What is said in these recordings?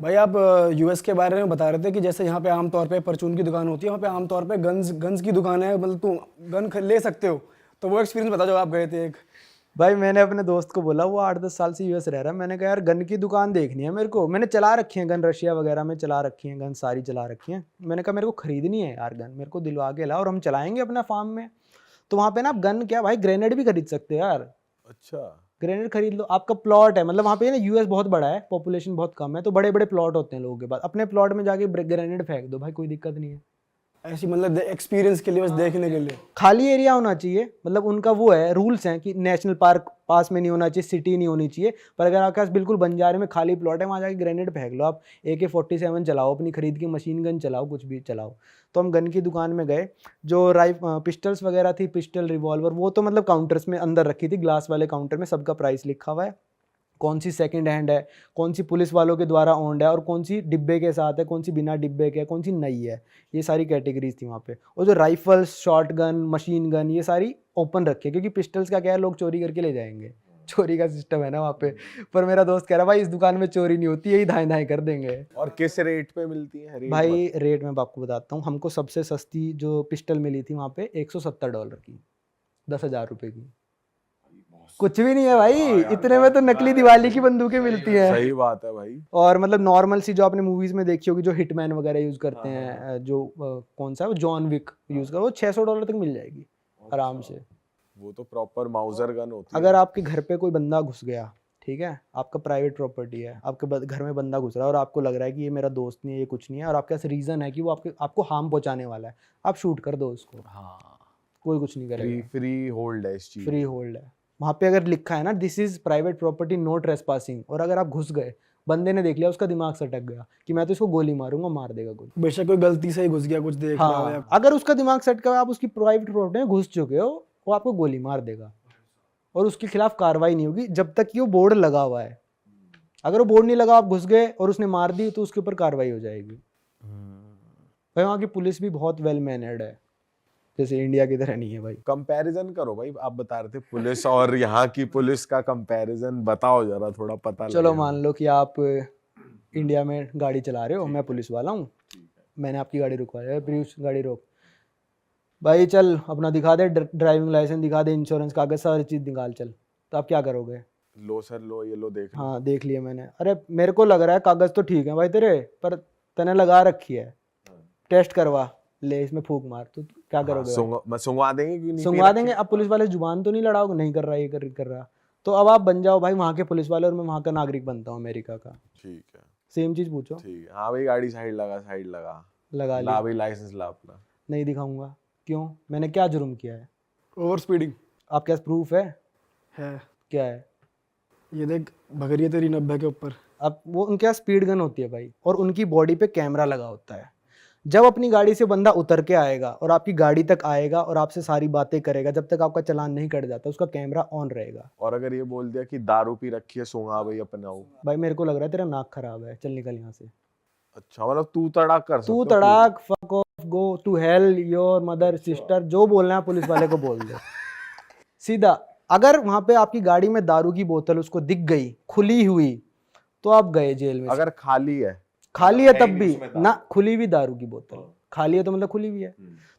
भाई आप यूएस के बारे में बता रहे थे कि जैसे यहाँ पे आमतौर पे परचून की दुकान होती है, वहाँ पे आमतौर पे गन्स की दुकान है, मतलब तुम ले सकते हो। तो वो एक्सपीरियंस बता जो आप गए थे एक। भाई मैंने अपने दोस्त को बोला, वो 8-10 साल से यूएस रह रहा है, मैंने कहा यार गन की दुकान देखनी है मेरे को। मैंने चला रखी है गन, रशिया वगैरह में चला रखी है गन, सारी चला रखी है। मैंने कहा मेरे को खरीदनी है यार गन, मेरे को दिलवा के ला और हम चलाएंगे अपना फार्म में। तो वहाँ पे ना आप गन क्या भाई, ग्रेनेड भी खरीद सकते हो यार। अच्छा। ग्रेनेड खरीद लो, आपका प्लॉट है, मतलब वहाँ पे ना यूएस बहुत बड़ा है, पॉपुलेशन बहुत कम है, तो बड़े बड़े प्लॉट होते हैं लोगों के पास। अपने प्लॉट में जाके ग्रेनेड फेंक दो भाई, कोई दिक्कत नहीं है। ऐसी मतलब एक्सपीरियंस के लिए, बस देखने के लिए। खाली एरिया होना चाहिए, मतलब उनका वो है, रूल्स हैं कि नेशनल पार्क पास में नहीं होना चाहिए, सिटी नहीं होनी चाहिए। पर अगर आपके पास बिल्कुल बंजारे में खाली प्लॉट है, वहाँ जाके ग्रेनेड फेंक लो आप। AK-47 चलाओ, अपनी खरीद की मशीन गन चलाओ, कुछ भी चलाओ। तो हम गन की दुकान में गए, जो पिस्टल्स वगैरह थी, पिस्टल रिवॉल्वर, वो तो मतलब काउंटर्स में अंदर रखी थी, ग्लास वाले काउंटर में सबका प्राइस लिखा हुआ है, कौन सी सेकंड हैंड है, कौन सी पुलिस वालों के द्वारा ओन्ड है, और कौन सी डिब्बे के साथ है, कौन सी बिना डिब्बे के है, कौन सी नई है। ये सारी कैटेगरीज थी वहाँ पे। और जो rifles, short gun, machine gun, ये सारी ओपन रखी है, क्योंकि पिस्टल्स का क्या है, लोग चोरी करके ले जाएंगे, चोरी का सिस्टम है ना वहाँ पे। पर मेरा दोस्त कह रहा भाई इस दुकान में चोरी नहीं होती, यही धाए धाए कर देंगे। और किस रेट पे मिलती है? रेट भाई रेट मैं आपको बताता हूँ। हमको सबसे सस्ती जो पिस्टल मिली थी वहाँ पे $170 की, 10,000 रुपये की। कुछ भी नहीं है भाई, इतने में तो नकली दिवाली की बंदूकें मिलती हैं। सही बात है भाई। और मतलब नॉर्मल सी जो आपने मूवीज में देखी होगी, जो हिटमैन वगैरह यूज करते हैं, जो कौन सा है वो, जॉन विक यूज कर, वो $600 तक मिल जाएगी आराम से। वो तो प्रॉपर माउजर गन होती है। अगर आपके घर पे कोई बंदा घुस गया, ठीक है, आपका प्राइवेट प्रॉपर्टी है, आपके घर में बंदा घुस रहा है और आपको लग रहा है कि ये मेरा दोस्त नहीं है, ये कुछ नहीं है, और आपके पास रीजन है कि वो आपको हार्म पहुंचाने वाला है, आप शूट कर दो उसको, हाँ, कोई कुछ नहीं फ्री करेगा। फ्री होल्ड है इस चीज। फ्री होल्ड है वहाँ पे। अगर लिखा है ना this is private property, no trespassing, और अगर आप घुस गए, बंदे ने देख लिया, उसका दिमाग सटक गया कि मैं तो इसको गोली मारूंगा, मार देगा गोली। बेशक कोई गलती से ही घुस गया, कुछ देख रहा है। हाँ, अगर उसका दिमाग सटका, आप उसकी प्राइवेट प्रॉपर्टी में घुस चुके हो, वो आपको गोली मार देगा और उसके खिलाफ कार्रवाई नहीं होगी जब तक कि वो बोर्ड लगा हुआ है। अगर वो बोर्ड नहीं लगा, आप घुस गए और उसने मार दी, तो उसके ऊपर कार्रवाई हो जाएगी। भाई वहाँ की पुलिस भी बहुत वेल मैनर्ड है, जैसे इंडिया की तरह नहीं है भाई। कंपैरिजन करो भाई, आप बता रहे थे पुलिस और यहाँ की पुलिस का कंपैरिजन बताओ जरा, थोड़ा पता लगे। चलो मान लो कि आप इंडिया में गाड़ी चला रहे हो, मैं पुलिस वाला हूँ, मैंने आपकी गाड़ी रुकवाया, प्रियुष गाड़ी रोक, भाई चल अपना दिखा दे, ड्राइविंग लाइसेंस दिखा दे, इंश्योरेंस कागज, सारी चीज़ निकाल चल। तो आप क्या करोगे? लो सर लो, ये लो देख लो। हाँ देख लिया मैंने, अरे मेरे को लग रहा है कागज तो ठीक है भाई तेरे, पर तने लगा रखी है, टेस्ट करवा ले, इसमें फूंक मार। तो क्या करोगे भाई? सुंगवा देंगे कि नहीं? सुंगवा देंगे। अब पुलिस वाले जुबान तो नहीं लड़ाओगे, नहीं कर रहा, ये कर रहा। तो अब आप बन जाओ भाई वहाँ के पुलिस वाले, और मैं वहाँ का नागरिक बनता हूँ अमेरिका का। ठीक है, सेम चीज़ पूछो। ठीक है। हाँ भाई, गाड़ी साइड लगा, साइड लगा, लगा ला लिया, भाई लाइसेंस ला अपना। नहीं दिखाऊंगा। क्यों? मैंने क्या जुर्म किया है? ओवर स्पीडिंग आपके पास प्रूफ है? है। क्या है? ये देख, भगरी है तेरी 90 के ऊपर। अब वो उनके पास स्पीड गन होती है भाई, और उनकी बॉडी पे कैमरा लगा होता है। जब अपनी गाड़ी से बंदा उतर के आएगा और आपकी गाड़ी तक आएगा और आपसे सारी बातें करेगा, जब तक आपका चालान नहीं कट जाता, उसका कैमरा ऑन रहेगा। और अगर ये बोल दिया कि दारू पी रखी है, सूंघा भाई अपनाओ। भाई मेरे को लग रहा है तेरा नाक खराब है, चल निकल यहाँ से। अच्छा, मतलब तू तड़ाक कर सकते तू हो तड़ाक, fuck off, go to hell, your mother, sister, जो बोलना है पुलिस वाले को बोल दो सीधा। अगर वहां पे आपकी गाड़ी में दारू की बोतल उसको दिख गई खुली हुई, तो आप गए जेल में। अगर खाली है, खाली है तब भी ना, खुली हुई दारू की बोतल, खाली है तो मतलब खुली हुई है,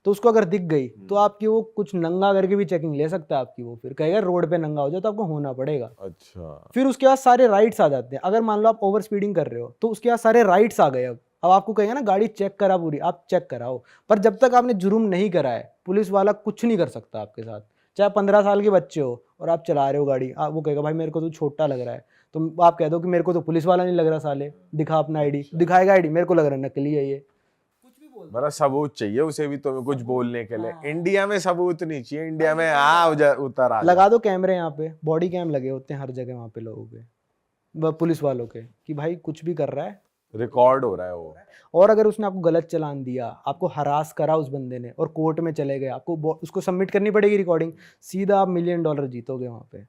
तो उसको अगर दिख गई तो आपकी वो कुछ नंगा करके भी चेकिंग ले सकता है आपकी। वो फिर कहेगा रोड पे नंगा हो जाए, तो आपको होना पड़ेगा। अच्छा, फिर उसके बाद सारे राइट्स आ जाते हैं। अगर मान लो आप ओवर स्पीडिंग कर रहे हो, तो उसके बाद सारे राइट्स आ गए। अब आपको कहेगा ना गाड़ी चेक करा पूरी, आप चेक कराओ, पर जब तक आपने जुर्म नहीं करा है, पुलिस वाला कुछ नहीं कर सकता आपके साथ। चाहे 15 साल के बच्चे हो और आप चला रहे हो गाड़ी, वो कहेगा भाई मेरे को तो छोटा लग रहा है, तो आप कह दो कि मेरे को तो पुलिस वाला नहीं लग रहा, साले दिखा अपना आईडी, दिखाएगा आईडी, मेरे को लग रहा है नकली है ये। मतलब सबूत चाहिए उसे भी तुम्हें कुछ बोलने के लिए। इंडिया में सबूत नहीं चाहिए, इंडिया में उतर आ लगा दो कैमरे, यहाँ पे बॉडी कैम लगे होते हैं हर जगह वहाँ पे लोगों के, पुलिस वालों के, कि भाई कुछ भी कर रहा है, रिकॉर्ड हो रहा है वो। और अगर उसने आपको गलत चालान दिया, आपको हरास करा उस बंदे ने, और कोर्ट में चले गए, आपको उसको सबमिट करनी पड़ेगी रिकॉर्डिंग, सीधा आप $1 मिलियन जीतोगे वहाँ पे,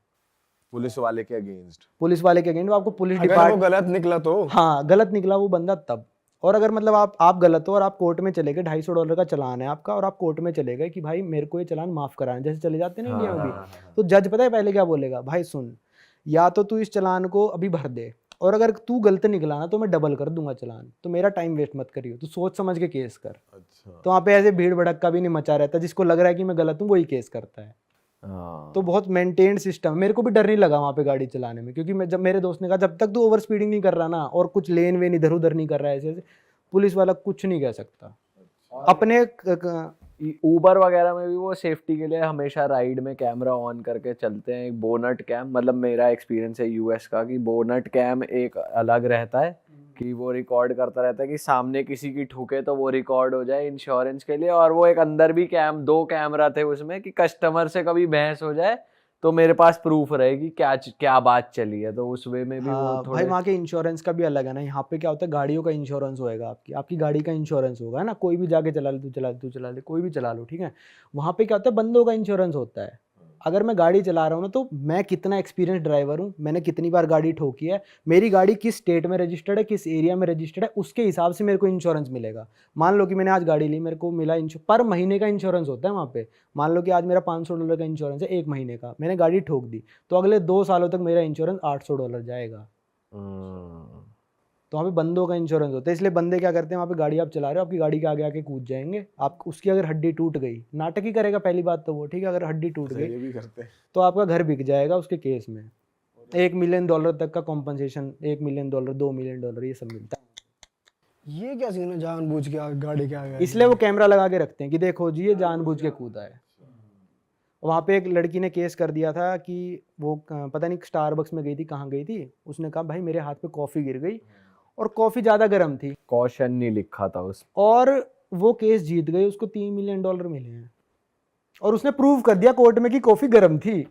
पुलिस वाले के अगेंस्ट। पुलिस वाले के अगेंस्ट। आपको पुलिस अगर वो डिपार्टमेंट, गलत निकला तो। हाँ गलत निकला वो बंदा तब। और अगर मतलब आप गलत हो और आप कोर्ट में चले गए, $250 का चालान है आपका, और आप कोर्ट में चले गए कि भाई मेरे को ये चालान माफ कराना, जैसे चले जाते हैं ना इंडिया में भी, तो जज पता है पहले क्या बोलेगा, भाई सुन, या तो तू इस चालान को अभी भर दे, और अगर तू गलत निकला ना तो मैं डबल कर दूंगा चालान, तो मेरा टाइम वेस्ट मत करियो, तू सोच समझ के केस कर। अच्छा। तो वहाँ पे ऐसे भीड़ भड़क्का भी नहीं मचा रहता, जिसको लग रहा है कि मैं गलत हूँ वही केस करता है। हाँ। तो बहुत मेंटेन्ड सिस्टम। मेरे को भी डर नहीं लगा वहाँ पे गाड़ी चलाने में, क्योंकि मैं जब मेरे दोस्त ने कहा जब तक तू ओवर स्पीडिंग नहीं कर रहा ना और कुछ लेन वेन इधर उधर नहीं कर रहा है ऐसे ऐसे, पुलिस वाला कुछ नहीं कह सकता। अपने ऊबर वगैरह में भी वो सेफ्टी के लिए हमेशा राइड में कैमरा ऑन करके चलते हैं, एक बोनट कैम, मतलब मेरा एक्सपीरियंस है यूएस का कि बोनट कैम एक अलग रहता है कि वो रिकॉर्ड करता रहता है कि सामने किसी की ठुके तो वो रिकॉर्ड हो जाए इंश्योरेंस के लिए। और वो एक अंदर भी दो कैमरा थे उसमें कि कस्टमर से कभी बहस हो जाए तो मेरे पास प्रूफ रहेगी क्या क्या बात चली है। तो उस वे में भी हाँ वो भाई थोड़े वहाँ के इंश्योरेंस का भी अलग है ना। यहाँ पे क्या होता है, गाड़ियों का इंश्योरेंस होएगा, आपकी गाड़ी का इंश्योरेंस होगा, है ना। कोई भी जाके चला ले, तू चला ले, कोई भी चला लो, ठीक है। वहाँ पे क्या होता है, बंदों का इंश्योरेंस होता है। अगर मैं गाड़ी चला रहा हूँ ना, तो मैं कितना एक्सपीरियंस ड्राइवर हूँ, मैंने कितनी बार गाड़ी ठोकी है, मेरी गाड़ी किस स्टेट में रजिस्टर्ड है, किस एरिया में रजिस्टर्ड है, उसके हिसाब से मेरे को इंश्योरेंस मिलेगा। मान लो कि मैंने आज गाड़ी ली, मेरे को मिला पर महीने का इंश्योरेंस होता है वहाँ पे। मान लो कि आज मेरा $500 का इंश्योरेंस है 1 महीने का, मैंने गाड़ी ठोक दी तो अगले 2 सालों तक मेरा इंश्योरेंस $800 जाएगा। तो वहाँ पे बंदों का इंश्योरेंस होता है। इसलिए बंदे क्या करते हैं, वहाँ पे गाड़ी आप चला रहे हो, आपकी गाड़ी के आगे आके कूद जाएंगे, आप उसकी अगर हड्डी टूट गई, नाटक ही करेगा पहली बात तो वो, ठीक है। अगर हड्डी टूट ये गई भी करते हैं। तो आपका घर बिक जाएगा उसके केस में। $1 मिलियन तक का कॉम्पनसेशन, $1 मिलियन, $2 मिलियन, ये सब मिलता है। ये क्या सीन है, जानबूझ के गाड़ी के आगे? इसलिए वो कैमरा लगा के रखते हैं कि देखो जी ये जानबूझ के कूदा है। वहाँ पे एक लड़की ने केस कर दिया था कि वो पता नहीं स्टारबक्स में गई थी, कहाँ गई थी, उसने कहा भाई मेरे हाथ पे कॉफ़ी गिर गई और कॉफ़ी ज़्यादा गर्म थी, कॉशन नहीं लिखा था उस। और वो केस जीत गई, उसको $3 मिलियन मिले हैं। और उसने प्रूव कर दिया कोर्ट में कि कॉफ़ी गर्म थी।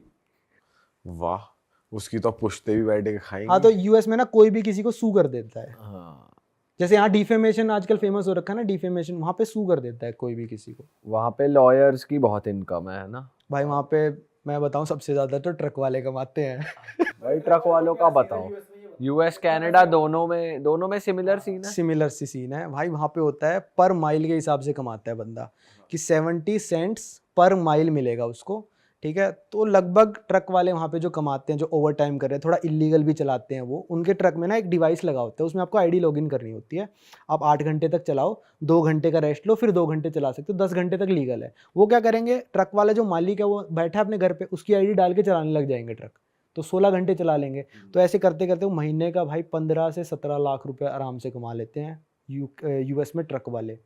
वाह, उसकी तो पुश्ते भी बैठ के खाएंगे। हाँ, तो यूएस में ना कोई भी किसी को सू कर देता है। हाँ, जैसे यहाँ डिफेमेशन आजकल फेमस हो रखा है ना, डिफेमेशन, वहाँ पे सू कर देता है कोई भी किसी को। वहाँ पे लॉयर्स की बहुत इनकम है ना भाई वहाँ पे मैं बताऊँ सबसे ज़्यादा तो ट्रक वाले कमाते हैं। भाई। ट्रक वालों का बताओ, यूएस कनाडा दोनों में सिमिलर सीन है। सिमिलर सी सीन है भाई। वहाँ पे होता है पर माइल के हिसाब से कमाता है बंदा, कि 70 सेंट्स पर माइल मिलेगा उसको, ठीक है। तो लगभग ट्रक वाले वहाँ पे जो कमाते हैं, जो ओवर टाइम कर रहे हैं, थोड़ा इलीगल भी चलाते हैं, वो उनके ट्रक में ना एक डिवाइस लगा होता है, उसमें आपको आईडी लॉगिन करनी होती है। आप 8 घंटे तक चलाओ, 2 घंटे का रेस्ट लो, फिर 2 घंटे चला सकते हो, 10 घंटे तक लीगल है। वो क्या करेंगे, ट्रक वाले जो मालिक है वो बैठा है अपने घर पे, उसकी आईडी डाल के चलाने लग जाएंगे ट्रक, तो 16 घंटे चला लेंगे। तो ऐसे करते करते वो महीने का भाई 15 से 17 लाख रुपए आराम से कमा लेते हैं यूएस में ट्रक वाले।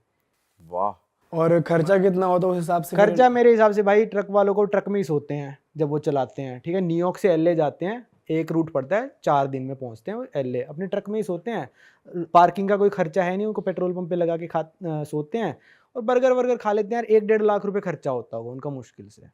वाह। और खर्चा कितना होता है उस हिसाब से? खर्चा मेरे हिसाब से भाई, ट्रक वालों को ट्रक में ही सोते हैं जब वो चलाते हैं, ठीक है। न्यूयॉर्क से एलए जाते हैं, एक रूट पड़ता है, 4 दिन में पहुंचते हैं वो एलए, अपने ट्रक में ही सोते हैं। पार्किंग का कोई खर्चा है नहीं, उनको पेट्रोल पंप पे लगा के सोते हैं, और बर्गर वर्गर खा लेते हैं यार। 1-1.5 लाख रुपए खर्चा होता होगा उनका मुश्किल से।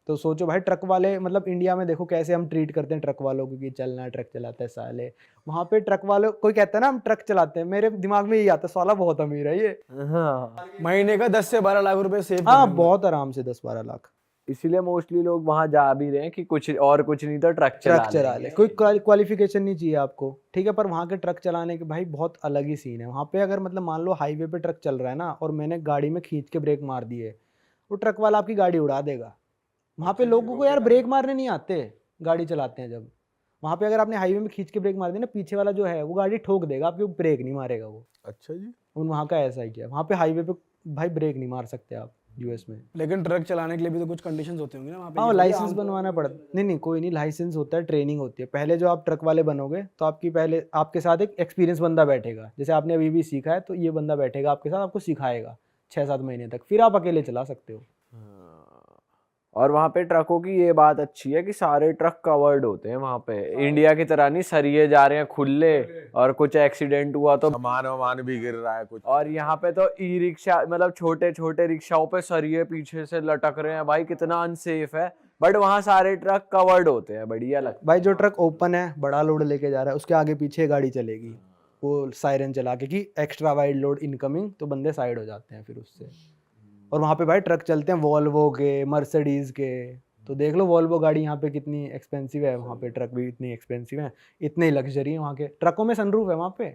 तो सोचो भाई, ट्रक वाले मतलब इंडिया में देखो कैसे हम ट्रीट करते हैं ट्रक वालों को, कि चलना ट्रक चलाता है साले। वहाँ पे ट्रक वाले, कोई कहता है ना हम ट्रक चलाते हैं, मेरे दिमाग में यही आता है, साला बहुत अमीर है ये। हाँ, महीने का 10 से 12 लाख रुपए सेव हाँ बहुत आराम से 10-12 लाख इसीलिए मोस्टली लोग वहां जा भी रहे हैं कि कुछ नहीं तो ट्रक चला ले। कोई क्वालिफिकेशन नहीं चाहिए आपको, ठीक है। पर वहाँ के ट्रक चलाने के भाई बहुत अलग ही सीन है। वहाँ पे अगर मतलब मान लो हाईवे पे ट्रक चल रहा है ना, और मैंने गाड़ी में खींच के ब्रेक मार दिए, वो ट्रक वाला आपकी गाड़ी उड़ा देगा। वहाँ पे लोगों को यार ब्रेक मारने नहीं आते, गाड़ी चलाते हैं जब। वहाँ पे अगर आपने हाईवे में खींच के ब्रेक मार दी ना, पीछे वाला जो है वो गाड़ी ठोक देगा, आपके ब्रेक नहीं मारेगा वो। अच्छा जी। वहाँ का ऐसा ही है, वहाँ पे हाईवे पे भाई ब्रेक नहीं मार सकते आप यूएस में। लेकिन ट्रक चलाने के लिए भी तो कुछ कंडीशंस होते होंगे ना वहाँ पे? हाँ, लाइसेंस बनवाना पड़ता। नहीं कोई नहीं, लाइसेंस होता है, ट्रेनिंग होती है। पहले जो आप ट्रक वाले बनोगे तो पहले आपके साथ एक एक्सपीरियंस बंदा बैठेगा, जैसे आपने अभी भी सीखा है, तो ये बंदा बैठेगा आपके साथ, आपको सिखाएगा 6-7 महीने तक, फिर आप अकेले चला सकते हो। और वहाँ पे ट्रकों की ये बात अच्छी है कि सारे ट्रक कवर्ड होते हैं वहाँ पे। इंडिया की तरह नहीं सरिये जा रहे हैं खुले, और कुछ एक्सीडेंट हुआ तो सामान भी गिर रहा है कुछ। और यहाँ पे तो ई रिक्शा, मतलब छोटे छोटे रिक्शाओं पे सरिये पीछे से लटक रहे हैं भाई, कितना अनसेफ है। बट वहाँ सारे ट्रक कवर्ड होते हैं, बढ़िया लगता भाई जो ट्रक ओपन है, बड़ा लोड लेके जा रहा है, उसके आगे पीछे गाड़ी चलेगी, वो सायरन चला के कि एक्स्ट्रा वाइड लोड इनकमिंग, तो बंदे साइड हो जाते हैं फिर उससे। और वहाँ पे भाई ट्रक चलते हैं वॉल्वो के, मर्सिडीज के, तो देख लो वॉल्वो गाड़ी यहाँ पे कितनी एक्सपेंसिव है, वहाँ पे ट्रक भी इतनी एक्सपेंसिव है, इतने लग्जरी है वहाँ के ट्रकों में। सनरूफ है वहाँ पे,